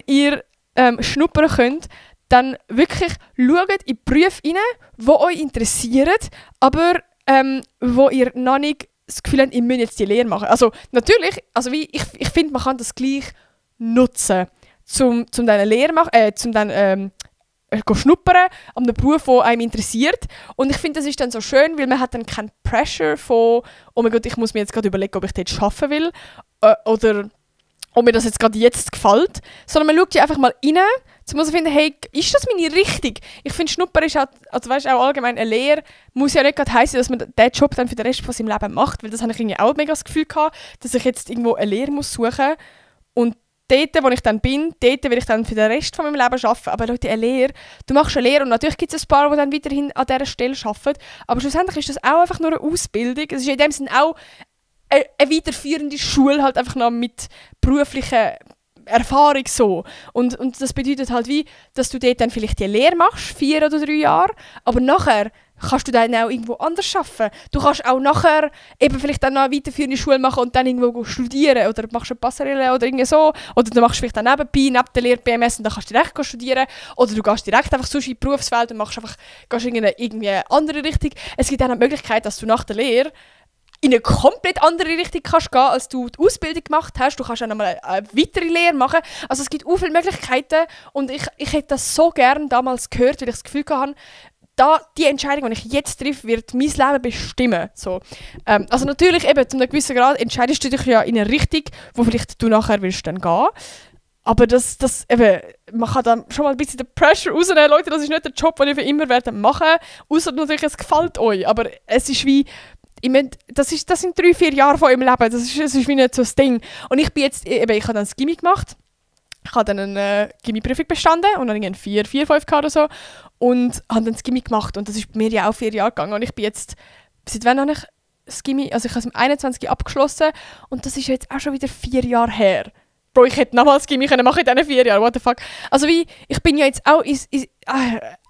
ihr schnuppern könnt, dann wirklich schaut in Berufe rein, die euch interessieren, aber wo ihr noch nicht das Gefühl habt, ihr müsst jetzt die Lehre machen. Also natürlich, ich finde, man kann das gleich nutzen, zum deine Lehre machen, schnuppern an einem Beruf, der einem interessiert. Und ich finde, das ist dann so schön, weil man hat dann keinen Pressure von, oh mein Gott, ich muss mir jetzt gerade überlegen, ob ich dort arbeiten will oder ob mir das jetzt gerade jetzt gefällt. Sondern man schaut ja einfach mal rein, zu finden, hey, ist das meine Richtung? Ich finde, Schnuppern ist halt, also weißt, auch allgemein eine Lehre, muss ja nicht gerade heissen, dass man diesen Job dann für den Rest von seinem Leben macht, weil das habe ich irgendwie auch mega das Gefühl gehabt, dass ich jetzt irgendwo eine Lehre muss suchen und dort, wo ich dann bin, dort will ich dann für den Rest von meinem Leben arbeiten. Aber Leute, eine Lehre, du machst eine Lehre und natürlich gibt es ein paar, die dann weiterhin an dieser Stelle arbeiten, aber schlussendlich ist das auch einfach nur eine Ausbildung. Es ist in dem Sinne auch eine weiterführende Schule, halt einfach noch mit beruflicher Erfahrung so. Und das bedeutet halt wie, dass du dort dann vielleicht die Lehre machst, 4 oder 3 Jahre, aber nachher kannst du dann auch irgendwo anders arbeiten. Du kannst auch nachher eben vielleicht dann noch eine weiterführende Schule machen und dann irgendwo studieren oder machst eine Passerelle oder irgendwie so. Oder du machst vielleicht dann nebenbei, neben der Lehre BMS und dann kannst du direkt studieren. Oder du gehst direkt einfach so in die Berufswelt und gehst in eine irgendwie andere Richtung. Es gibt dann eine Möglichkeit, dass du nach der Lehre in eine komplett andere Richtung kannst gehen, als du die Ausbildung gemacht hast. Du kannst auch nochmal eine weitere Lehre machen. Also es gibt auch viele Möglichkeiten und ich hätte das so gerne damals gehört, weil ich das Gefühl hatte, die Entscheidung, die ich jetzt treffe, wird mein Leben bestimmen. So. Also natürlich, eben, zu einem gewissen Grad entscheidest du dich ja in eine Richtung, wo vielleicht du nachher willst dann gehen. Aber eben, man kann dann schon mal ein bisschen den Pressure rausnehmen. Leute, das ist nicht der Job, den ich für immer machen werde. Außer natürlich, es gefällt euch. Aber es ist wie, das sind 3-4 Jahre von eurem Leben. Das ist wie nicht so das Ding. Und ich bin jetzt, eben, ich habe dann das Gymi gemacht. Ich habe dann eine Gymi-Prüfung bestanden und dann einen 4-5 oder so. Und habe dann das Gymi gemacht. Und das ist bei mir ja auch 4 Jahre gegangen. Und ich bin jetzt, seit wann habe ich das Gymi, also ich habe es im 21 abgeschlossen. Und das ist jetzt auch schon wieder 4 Jahre her. Bro, ich hätte nochmals Gymi machen in diesen 4 Jahren, what the fuck. Also wie, ich bin ja jetzt auch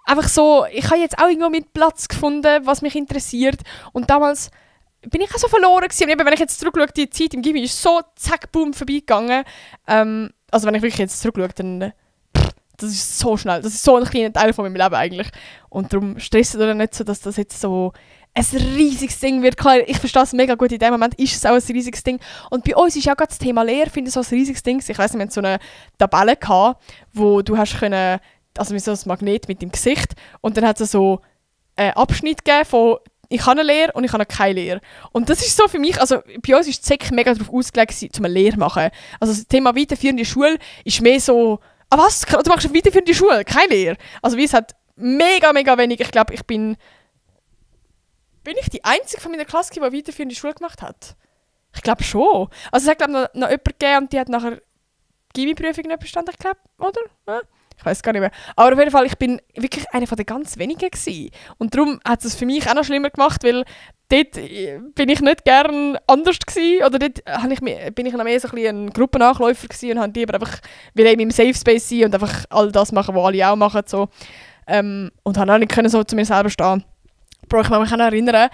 einfach so, ich habe jetzt auch irgendwo meinen Platz gefunden, was mich interessiert. Und damals bin ich auch so verloren gewesen. Und eben, wenn ich jetzt zurückschaue, die Zeit im Gymi ist so zack, boom, vorbeigegangen. Also wenn ich wirklich jetzt zurückschaue, dann das ist so schnell. Das ist so ein kleiner Teil von meinem Leben eigentlich. Und darum stresst oder nicht so, dass das jetzt so ein riesiges Ding wird. Klar, ich verstehe es mega gut. In dem Moment ist es auch ein riesiges Ding. Und bei uns ist auch gerade das Thema Lehre, finde ich, so ein riesiges Ding. Ich weiss nicht, wir hatten so eine Tabelle gehabt, wo du hast können, also mit so einem Magnet mit dem Gesicht, und dann hat es so einen Abschnitt gegeben von ich habe eine Lehre und ich habe keine Lehre. Und das ist so für mich, also bei uns ist die SEC mega darauf ausgelegt, um eine Lehre zu machen. Also das Thema weiterführende Schule ist mehr so, was? Du machst eine weiterführende Schule, keine Lehre. Also wie es hat mega wenig, ich glaube, bin ich die Einzige von meiner Klasse, die weiterführende Schule gemacht hat? Ich glaube schon. Also es hat glaube noch jemanden gegeben und die hat nachher die Gymi-Prüfung nicht bestanden, ich glaube, oder? Ja. Ich weiß gar nicht mehr. Aber auf jeden Fall, ich bin wirklich eine von den ganz wenigen gewesen. Und darum hat es für mich auch noch schlimmer gemacht, weil dort bin ich nicht gern anders gewesen. Oder dort bin ich noch mehr so ein bisschen ein Gruppennachläufer gewesen und habe lieber einfach will in meinem Safe Space sein und einfach all das machen, was alle auch machen. So. Und habe auch nicht können so zu mir selber stehen. Bro, ich kann mich auch noch erinnern,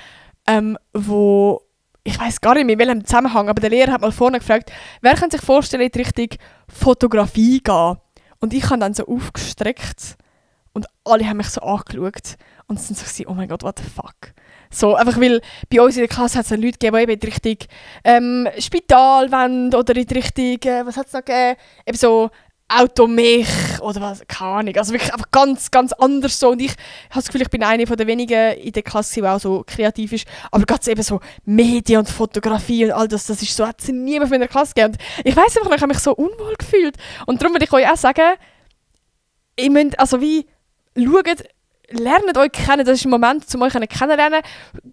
wo ich weiß gar nicht mehr, in welchem Zusammenhang, aber der Lehrer hat mal vorne gefragt, wer kann sich vorstellen, in die Richtung Fotografie gehen? Und ich habe dann so aufgestreckt und alle haben mich so angeschaut und sind so, oh mein Gott, what the fuck. So, einfach weil bei uns in der Klasse hat es Leute gegeben, die eben in die Richtung Spital wollen oder in die Richtung, was hat es noch gegeben, eben so Automech oder was, keine Ahnung. Also wirklich einfach ganz anders so. Und ich habe das Gefühl, ich bin eine von den wenigen in der Klasse, die auch so kreativ ist. Aber gerade eben so Medien und Fotografie und all das ist so, hat es niemand in der Klasse gegeben. Und ich weiss einfach, ich habe mich so unwohl gefühlt. Und darum würde ich euch auch sagen, ihr müsst also wie schaut, lernt euch kennen, das ist ein Moment, um euch kennenzulernen.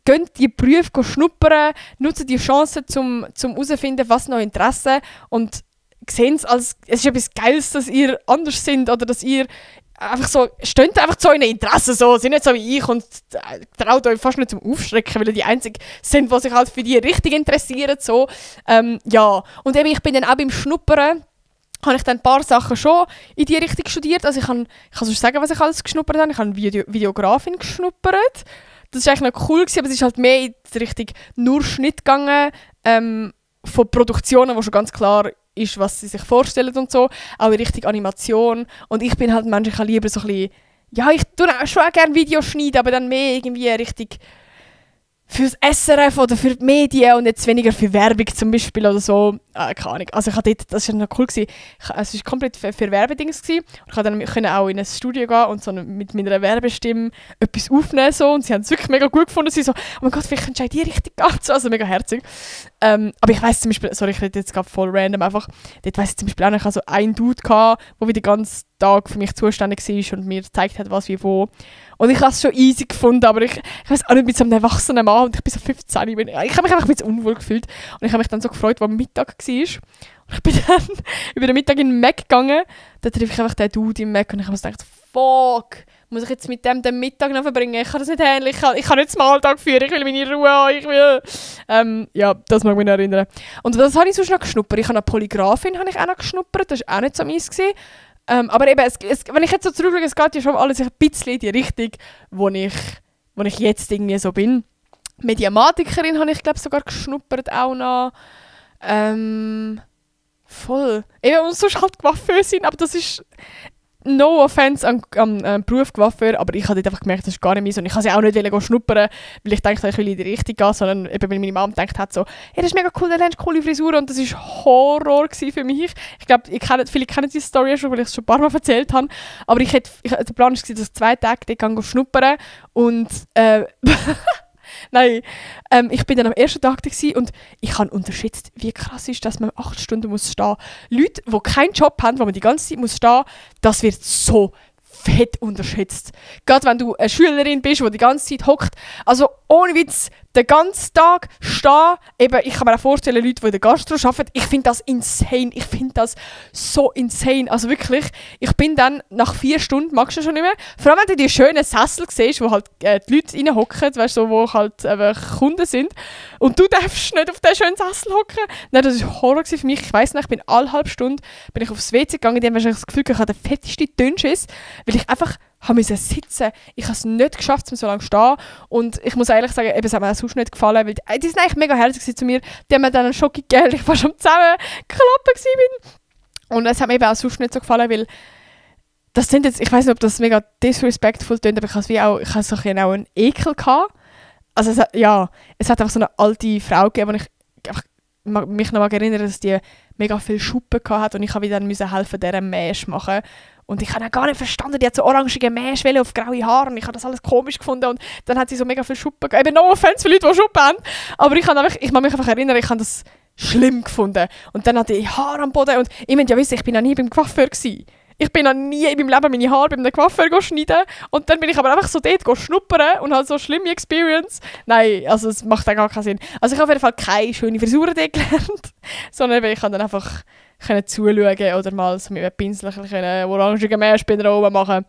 Geht die Berufe schnuppern, nutzt die Chance, um herauszufinden, was noch Interesse und sehen es als, es ist etwas Geiles, dass ihr anders sind oder dass ihr einfach so, steht einfach zu euren Interessen so, sind nicht so wie ich und traut euch fast nicht zum Aufschrecken, weil ihr die Einzigen sind, die sich halt für die richtig interessieren, so. Ja, und eben, ich bin dann auch beim Schnuppern, habe ich dann ein paar Sachen schon in die Richtung studiert, also ich kann sonst sagen, was ich alles geschnuppert habe, ich habe Videografin geschnuppert, das war eigentlich noch cool gewesen, aber es ist halt mehr in die Richtung nur Schnitt gegangen, von Produktionen, wo schon ganz klar ist, was sie sich vorstellen und so, auch in Richtung Animation. Und ich bin halt ein Mensch, ich kann lieber so ein bisschen, ja, ich tue schon auch gerne Videos schneiden, aber dann mehr irgendwie Richtung fürs SRF oder für die Medien und jetzt weniger für Werbung zum Beispiel oder so. keine Ahnung. Also ich habe dort, das war noch cool gewesen. Es war komplett für Werbedings gewesen. Und ich konnte dann auch in ein Studio gehen und so mit meiner Werbestimme etwas aufnehmen so. Und sie haben es wirklich mega gut gefunden. Sie so, oh mein Gott, vielleicht könntest du in die Richtung gehen. Also mega herzig. Aber ich weiss zum Beispiel, sorry, ich rede jetzt gerade voll random einfach, dort weiss ich zum Beispiel auch noch, ich hatte so einen Dude gehabt, der den ganzen Tag für mich zuständig war und mir gezeigt hat, was wie wo. Und ich habe es schon easy gefunden, aber ich weiss auch nicht, mit so einem erwachsenen Mann, und ich bin so 15, ich habe mich einfach ein bisschen unwohl gefühlt. Und ich habe mich dann so gefreut, als Mittag war. Und ich bin dann über den Mittag in den Mac gegangen, da treffe ich einfach den Dude im Mac und ich habe mir gedacht, fuck, muss ich jetzt mit dem den Mittag noch verbringen? Ich kann das nicht handeln, ich kann nicht den Alltag führen, ich will meine Ruhe haben, ich will... ja, das mag mich noch erinnern. Und das habe ich sonst noch geschnuppert. Ich habe eine Polygraphin habe ich auch noch geschnuppert, das war auch nicht so mies gewesen. Aber eben, wenn ich jetzt so zurückschaue, es geht ja schon alles ein bisschen in die Richtung, wo ich jetzt irgendwie so bin. Mediamatikerin habe ich, glaube sogar geschnuppert auch noch. Voll. Eben, und sonst halt Coiffeur sein, aber das ist... No offense an Beruf Coiffeur, aber ich habe dort einfach gemerkt, das ist gar nicht meins. Und ich wollte auch nicht schnuppern, weil ich dachte, ich will in die Richtung gehen, sondern eben, weil meine Mom gedacht hat, so, hey, das ist mega cool, du lernst coole Frisur. Und das war Horror für mich. Ich glaube, viele kennen diese Story schon, weil ich es schon ein paar Mal erzählt habe. Aber der Plan war, dass ich 2 Tage dort schnuppern und nein, ich bin dann am ersten Tag da und ich habe unterschätzt, wie krass ist, dass man 8 Stunden muss stehen muss. Leute, die keinen Job haben, wo man die ganze Zeit muss stehen muss, das wird so fett unterschätzt. Gerade wenn du eine Schülerin bist, die die ganze Zeit hockt. Also ohne Witz, den ganzen Tag stehen. Eben, ich kann mir auch vorstellen, Leute, die in der Gastro arbeiten, ich finde das insane. Ich finde das so insane. Also wirklich, ich bin dann nach 4 Stunden, magst du schon nicht mehr, vor allem wenn du die schönen Sessel siehst, wo halt die Leute reinhocken, weißt du, so, wo halt Kunden sind. Und du darfst nicht auf diesen schönen Sessel hocken. Nein, das war Horror für mich. Ich weiss nicht, ich bin alle halbe Stunde bin ich aufs WC gegangen, die haben wahrscheinlich das Gefühl, ich habe den fettesten Dünnschiss, weil ich einfach sitzen. Ich habe es nicht geschafft, so lange zu stehen. Und ich muss ehrlich sagen, es hat mir auch sonst nicht gefallen, weil die sind eigentlich mega herzig zu mir. Die haben mir dann einen Schock gegeben, ich war schon zusammengeklappt bin. Und es hat mir eben auch sonst nicht so gefallen, weil das sind jetzt, ich weiß nicht, ob das mega disrespectful klingt, aber ich hatte so auch einen Ekel gehabt. Also es hat einfach so eine alte Frau gegeben, und ich mich noch mal erinnern, dass die mega viel Schuppen hatte und ich musste dann helfen, dieser Mäsch machen. Und ich habe auch gar nicht verstanden, die hat so orangige Mäschwelle auf graue Haare und ich habe das alles komisch gefunden und dann hat sie so mega viel Schuppen gegeben. Eben no offense für Leute, die Schuppen haben, aber ich kann mich einfach erinnern, ich habe das schlimm gefunden. Und dann hatte ich Haare am Boden und ich muss ja wissen, ich bin noch nie beim Coiffeur gewesen. Ich bin noch nie in meinem Leben meine Haare beim Coiffeur schneiden und dann bin ich aber einfach so dort schnuppern und halt so schlimme Experience. Nein, also es macht dann gar keinen Sinn. Also ich habe auf jeden Fall keine schöne Frisur dort gelernt, sondern ich kann dann einfach zuschauen oder mal so mit einem Pinsel einen orangigen Meerspinner oben machen.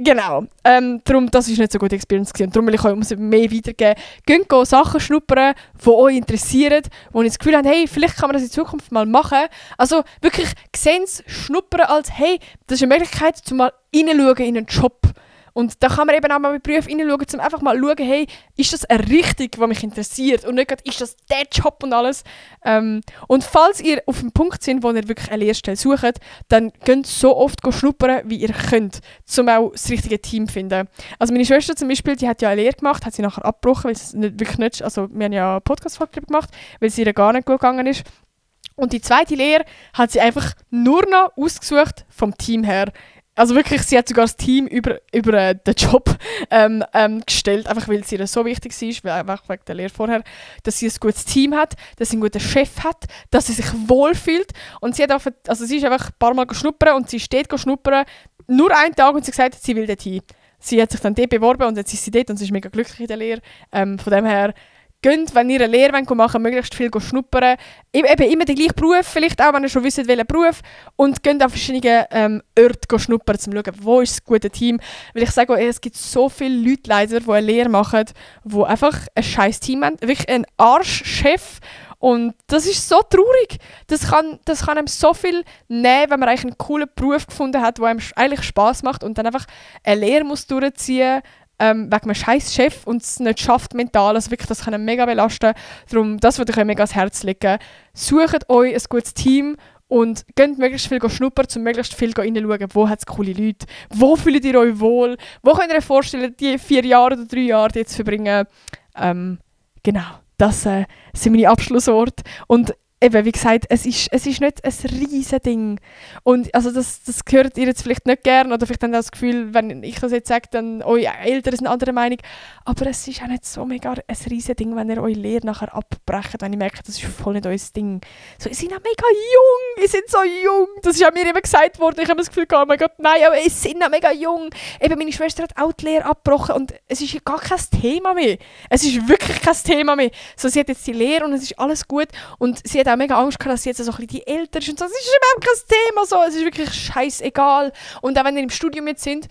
Genau. Darum, das war nicht so eine gute Experience gewesen. Und darum will ich euch mehr weitergeben. Geht Sachen schnuppern, die euch interessieren, wo ihr das Gefühl habt, hey, vielleicht kann man das in Zukunft mal machen. Also wirklich, sehen Sie schnuppern als, hey, das ist eine Möglichkeit, um mal hineinschauen in einen Job. Und da kann man eben auch mal bei Berufen hineinschauen, um einfach mal zu schauen, hey, ist das eine Richtung, die mich interessiert? Und nicht gerade, ist das der Job und alles? Und falls ihr auf dem Punkt seid, wo ihr wirklich eine Lehrstelle sucht, dann könnt ihr so oft schnuppern, wie ihr könnt, um auch das richtige Team zu finden. Also meine Schwester zum Beispiel, die hat ja eine Lehre gemacht, hat sie nachher abgebrochen, weil es wirklich nicht, also wir haben ja eine Podcast-Folge gemacht, weil es ihr gar nicht gut gegangen ist. Und die zweite Lehre hat sie einfach nur noch ausgesucht vom Team her. Also wirklich, sie hat sogar das Team über den Job gestellt, einfach weil es ihr so wichtig war, einfach wegen der Lehre vorher, dass sie ein gutes Team hat, dass sie einen guten Chef hat, dass sie sich wohlfühlt. Und sie ist einfach ein paar Mal schnuppern und sie steht schnuppern, nur einen Tag, und sie hat gesagt, sie will dorthin. Sie hat sich dann dort beworben und jetzt ist sie dort und sie ist mega glücklich in der Lehre. Von dem her, geht, wenn ihr eine Lehre machen wollt, möglichst viel schnuppern. Eben immer den gleichen Beruf, vielleicht auch, wenn ihr schon wisst, welchen Beruf. Und geht an verschiedene Orte schnuppern, um zu schauen, wo ist das gute Team. Weil ich sage euch, es gibt so viele Leute leider, die eine Lehre machen, die einfach ein scheiß Team haben. Wirklich ein Arschchef. Und das ist so traurig. Das kann einem so viel nehmen, wenn man eigentlich einen coolen Beruf gefunden hat, der einem eigentlich Spass macht und dann einfach eine Lehre muss durchziehen wegen einem scheiß Chef und es nicht schafft mental. Also wirklich, das kann einen mega belasten. Darum, das würde ich euch mega ans Herz legen. Sucht euch ein gutes Team und geht möglichst viel schnuppern, um möglichst viel hineinschauen, wo hat es coole Leute, wo fühlt ihr euch wohl, wo könnt ihr euch vorstellen, die 4 Jahre oder 3 Jahre jetzt zu verbringen. Genau, das sind meine Abschlussworte. Und eben, wie gesagt, es ist nicht ein riesen Ding. Und also das hört ihr jetzt vielleicht nicht gern oder vielleicht habt ihr das Gefühl, wenn ich das jetzt sage, dann eure Eltern sind anderer Meinung. Aber es ist auch nicht so mega ein riesen Ding, wenn ihr eure Lehre nachher abbrecht, wenn ihr merkt, das ist voll nicht euer Ding. So, ihr seid auch mega jung, ihr seid so jung. Das ist auch mir immer gesagt worden. Ich habe das Gefühl, oh mein Gott, nein, aber ihr seid auch mega jung. Eben, meine Schwester hat auch die Lehre abgebrochen und es ist gar kein Thema mehr. Es ist wirklich kein Thema mehr. So, sie hat jetzt die Lehre und es ist alles gut und sie hat auch mega Angst gehabt, dass sie jetzt so ein bisschen die älter ist und so. Es ist überhaupt kein Thema, so. Es ist wirklich scheißegal. Und auch wenn ihr im Studium jetzt sind,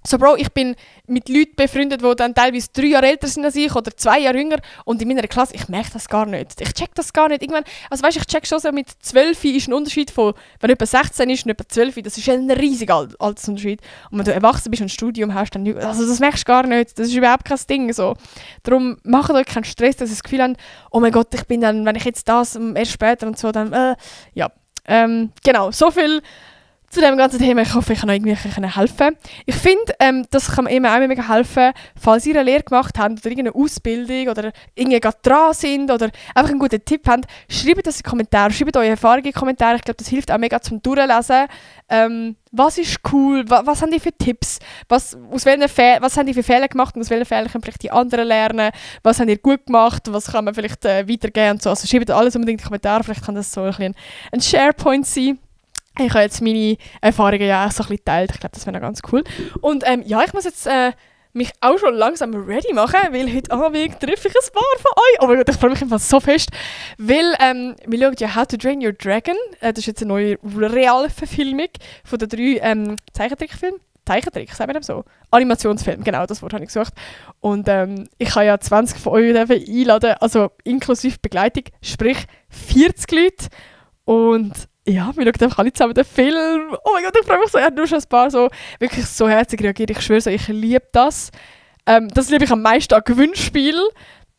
so Bro, ich bin mit Leuten befreundet, die dann teilweise 3 Jahre älter sind als ich oder 2 Jahre jünger und in meiner Klasse, ich merke das gar nicht. Ich check das gar nicht. Irgendwann, also weißt, ich check schon so, mit 12 ist ein Unterschied von, wenn jemand 16 ist und jemand 12, das ist ein riesiger Altersunterschied. Und wenn du erwachsen bist und ein Studium hast, dann, also das merkst du gar nicht. Das ist überhaupt kein Ding. So. Darum macht euch keinen Stress, dass ihr das Gefühl habt, oh mein Gott, ich bin dann, wenn ich jetzt das erst später und so, dann, ja. Genau, so viel zu dem ganzen Thema. Ich hoffe, ich kann euch irgendwie helfen. Ich finde, das kann mir auch mega helfen, falls ihr eine Lehre gemacht habt oder irgendeine Ausbildung oder irgendwie gerade dran sind oder einfach einen guten Tipp habt, schreibt das in die Kommentare, schreibt eure Erfahrungen in die Kommentare. Ich glaube, das hilft auch mega zum Durchlesen. Was ist cool? Was haben die für Tipps? Was haben die für Fehler gemacht und aus welchen Fehlern können vielleicht die anderen lernen? Was haben die gut gemacht? Was kann man vielleicht weitergeben und so? Also schreibt alles unbedingt in die Kommentare. Vielleicht kann das so ein SharePoint sein. Ich habe jetzt meine Erfahrungen ja auch so ein bisschen geteilt. Ich glaube, das wäre noch ganz cool. Und ja, ich muss jetzt mich auch schon langsam ready machen, weil heute Abend treffe ich ein paar von euch. Oh mein Gott, ich freue mich einfach so fest. Weil wir schauen ja How to Train Your Dragon. Das ist jetzt eine neue Realverfilmung von den 3 Zeichentrickfilmen. Zeichentrick, sagen wir das so? Animationsfilm, genau, das Wort habe ich gesucht. Und ich kann ja 20 von euch einladen, also inklusive Begleitung, sprich 40 Leute. Und ja, wir schauen einfach alle zusammen den Film. Oh mein Gott, ich freue mich so. Er hat nur schon ein paar so wirklich so herzig reagiert. Ich schwöre so, ich liebe das. Das liebe ich am meisten an Gewinnspielen.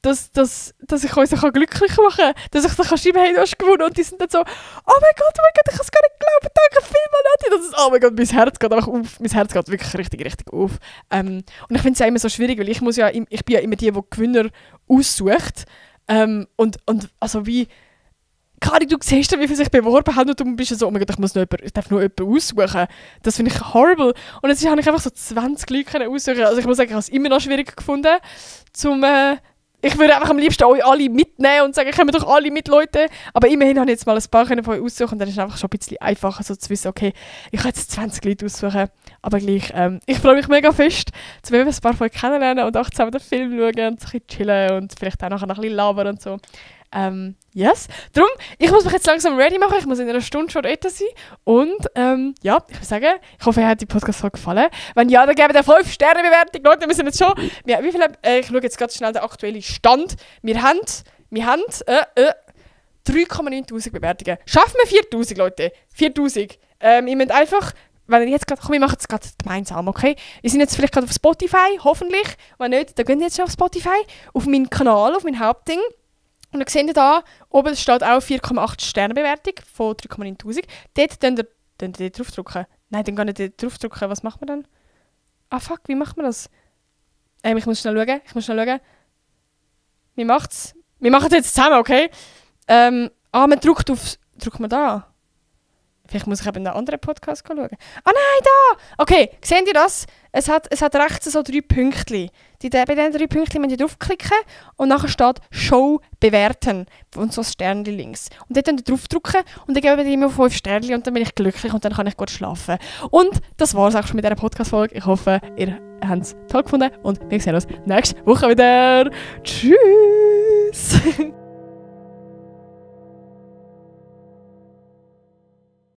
Dass ich uns so glücklich machen kann. Dass ich so schreiben kann, hey, du hast gewonnen. Und die sind dann so, oh mein Gott, ich kann es gar nicht glauben. Danke vielmals, Nati. Oh mein Gott, mein Herz geht einfach auf. Mein Herz geht wirklich richtig, richtig auf. Und ich finde es ja immer so schwierig, weil ich bin ja immer die Gewinner aussucht. Und also wie... Kari, du siehst ja, wie viele sich beworben haben und du bist ja so, oh mein Gott, ich darf nur jemanden aussuchen. Das finde ich horrible. Und jetzt habe ich einfach so 20 Leute aussuchen. Also ich muss sagen, ich habe es immer noch schwierig gefunden, ich würde einfach am liebsten euch alle mitnehmen und sagen, kommen doch alle mit, Leute. Aber immerhin habe ich jetzt mal ein paar von euch aussuchen und dann ist es einfach schon ein bisschen einfacher, so zu wissen, okay, ich kann jetzt 20 Leute aussuchen. Aber gleich, ich freue mich mega fest, zu ein paar von euch kennenlernen und auch zusammen den Film schauen und ein bisschen chillen und vielleicht auch nachher noch ein bisschen labern und so. Yes. Darum, ich muss mich jetzt langsam ready machen. Ich muss in einer Stunde schon dort sein. Und ja, ich würde sagen, ich hoffe, euch hat die Podcast-Folge gefallen. Wenn ja, dann gebt ihr 5-Sterne-Bewertung. Leute, wir sind jetzt schon... wie viele, ich schaue jetzt ganz schnell den aktuellen Stand. Wir haben 3,9'000 Bewertungen. Schaffen wir 4'000, Leute? 4'000. Ihr müsst einfach... Wenn ihr jetzt wir machen es gerade gemeinsam, okay? Wir sind jetzt vielleicht gerade auf Spotify, hoffentlich. Wenn nicht, dann geht ihr jetzt schon auf Spotify. Auf meinen Kanal, auf mein Hauptding. Und dann seht ihr da, oben steht auch 4,8 Sterne-Bewertung von 3,9'000. Dort könnt ihr draufdrücken. Nein, dann kann ich draufdrücken. Was macht man dann? Ah fuck, wie macht man das? Ich muss schnell schauen. Wie macht's? Wir machen es jetzt zusammen, okay? Man drückt man da? Vielleicht muss ich eben einen anderen Podcast schauen. Ah nein, da! Okay, seht ihr das? Es hat rechts so 3 Pünktchen. Bei diesen 3 Pünktchen müsst ihr draufklicken und nachher steht «Show bewerten» und so ein Sternchen links. Und dort könnt ihr draufdrücken und dann geben wir immer 5 Sternchen und dann bin ich glücklich und dann kann ich gut schlafen. Und das war es auch schon mit dieser Podcast-Folge. Ich hoffe, ihr habt es toll gefunden und wir sehen uns nächste Woche wieder. Tschüss!